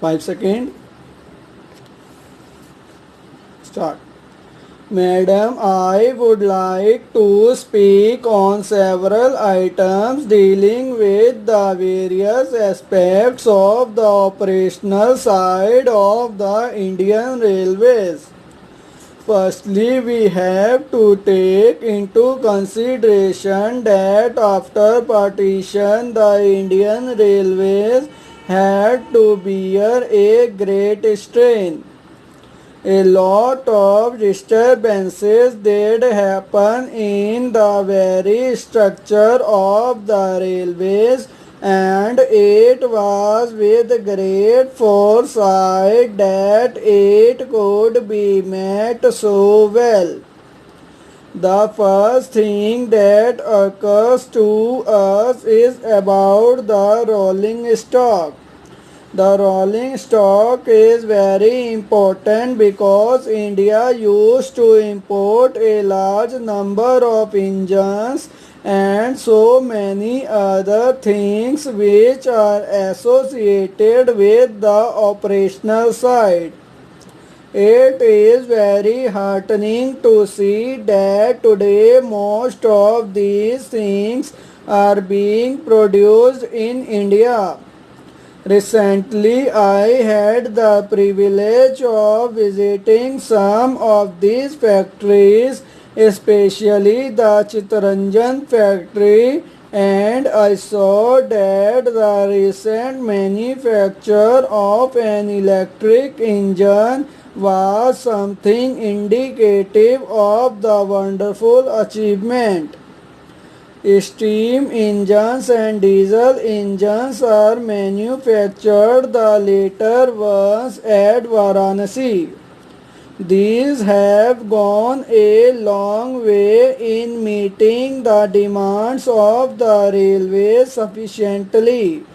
5 seconds. Start. Madam, I would like to speak on several items dealing with the various aspects of the operational side of the Indian Railways. Firstly, we have to take into consideration that after partition, the Indian Railways had to bear a great strain. A lot of disturbances did happen in the very structure of the railways, and it was with great foresight that it could be met so well. The first thing that occurs to us is about the rolling stock. The rolling stock is very important because India used to import a large number of engines and so many other things which are associated with the operational side. It is very heartening to see that today most of these things are being produced in India. Recently, I had the privilege of visiting some of these factories, especially the Chittaranjan factory, and I saw that the recent manufacture of an electric engine was something indicative of the wonderful achievement. Steam engines and diesel engines are manufactured, the later ones at Varanasi. These have gone a long way in meeting the demands of the railways sufficiently.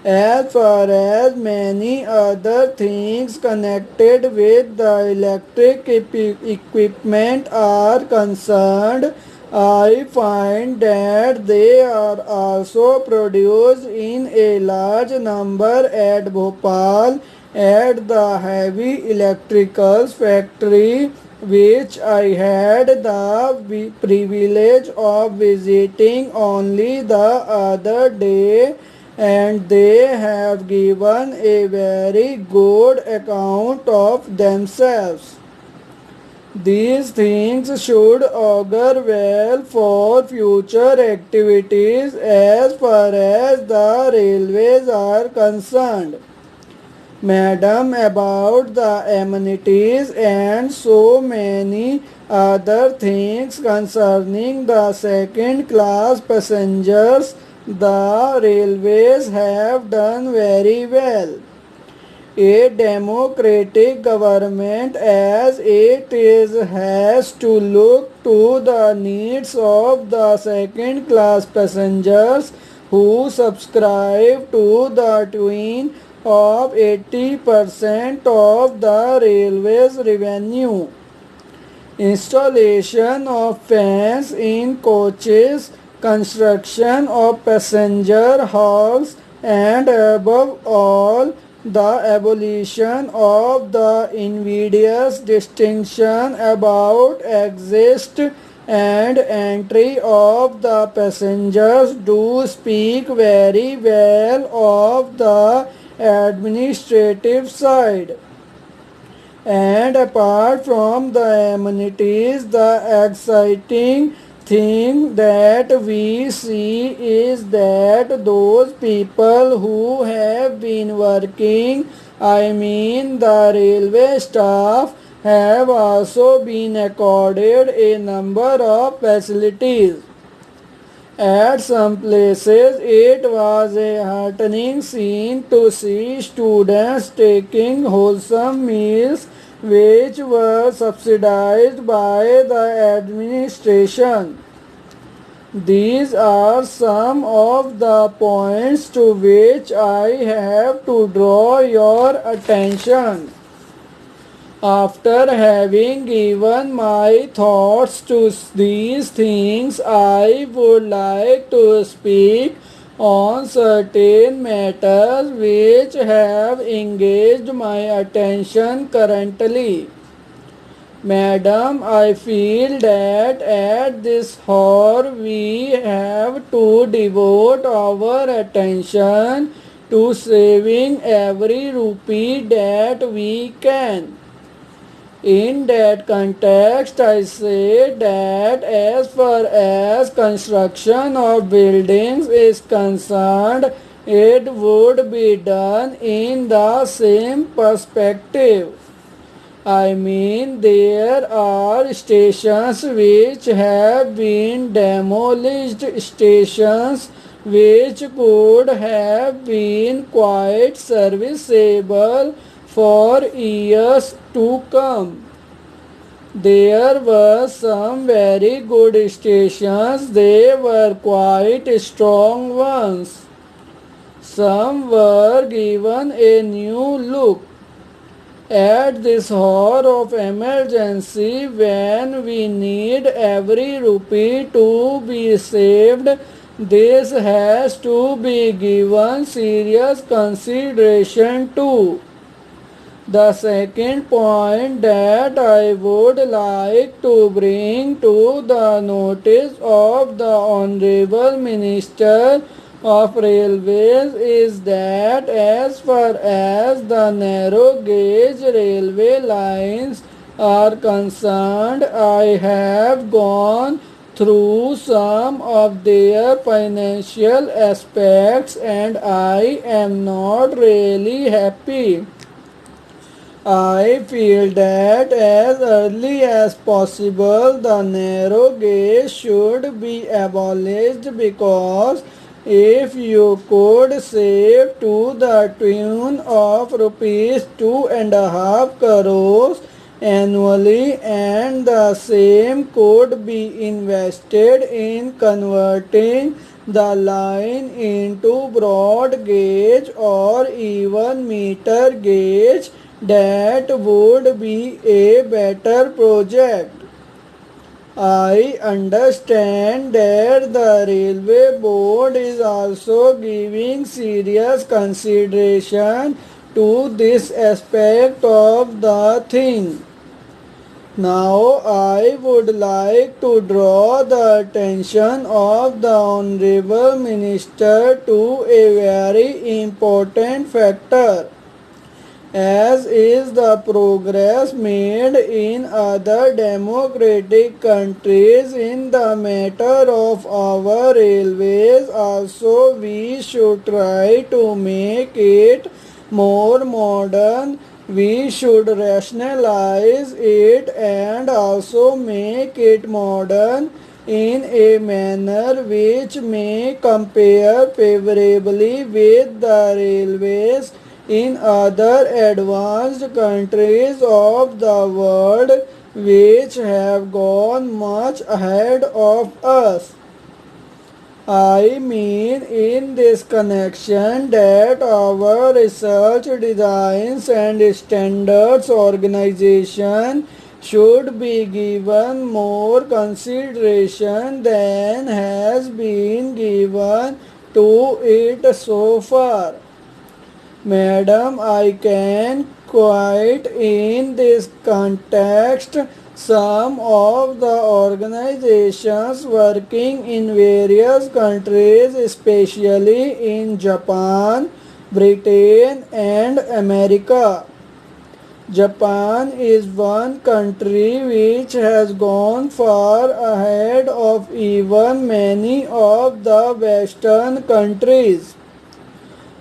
As far as many other things connected with the electric equipment are concerned, I find that they are also produced in a large number at Bhopal at the heavy electricals factory, which I had the privilege of visiting only the other day, and they have given a very good account of themselves. These things should augur well for future activities as far as the railways are concerned. Madam, about the amenities and so many other things concerning the second class passengers, the railways have done very well. A democratic government as it is has to look to the needs of the second class passengers who subscribe to the tune of 80% of the railway's revenue. Installation of fans in coaches, construction of passenger halls, and above all, the abolition of the invidious distinction about exit and entry of the passengers do speak very well of the administrative side. And apart from the amenities, the exciting thing that we see is that those people who have been working, I mean the railway staff, have also been accorded a number of facilities. At some places, it was a heartening scene to see students taking wholesome meals which were subsidized by the administration. These are some of the points to which I have to draw your attention. After having given my thoughts to these things, I would like to speak on certain matters which have engaged my attention currently. Madam, I feel that at this hour we have to devote our attention to saving every rupee that we can. In that context, I say that as far as construction of buildings is concerned, it would be done in the same perspective. I mean, there are stations which have been demolished, stations which could have been quite serviceable for years to come. There were some very good stations, they were quite strong ones. Some were given a new look. At this hour of emergency, when we need every rupee to be saved, this has to be given serious consideration too. The second point that I would like to bring to the notice of the Honorable Minister of Railways is that as far as the narrow gauge railway lines are concerned, I have gone through some of their financial aspects and I am not really happy. I feel that as early as possible the narrow gauge should be abolished because if you could save to the tune of rupees 2.5 crores annually and the same could be invested in converting the line into broad gauge or even meter gauge, that would be a better project. I understand that the railway board is also giving serious consideration to this aspect of the thing. Now I would like to draw the attention of the Honorable Minister to a very important factor, as is the progress made in other democratic countries in the matter of our railways. Also, we should try to make it more modern. We should rationalize it and also make it modern in a manner which may compare favorably with the railways in other advanced countries of the world which have gone much ahead of us. I mean in this connection that our research designs and standards organization should be given more consideration than has been given to it so far. Madam, I can quite in this context some of the organizations working in various countries, especially in Japan, Britain and America. Japan is one country which has gone far ahead of even many of the Western countries.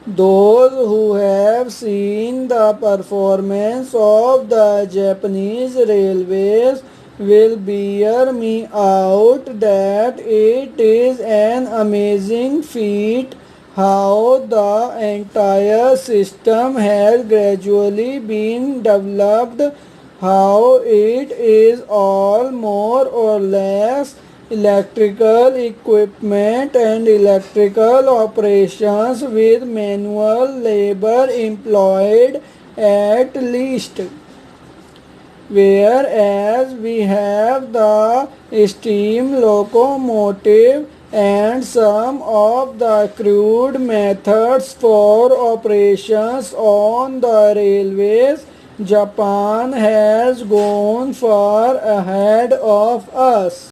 Those who have seen the performance of the Japanese railways will bear me out that it is an amazing feat how the entire system has gradually been developed, how it is all more or less electrical equipment and electrical operations with manual labor employed at least. Whereas we have the steam locomotive and some of the crude methods for operations on the railways, Japan has gone far ahead of us.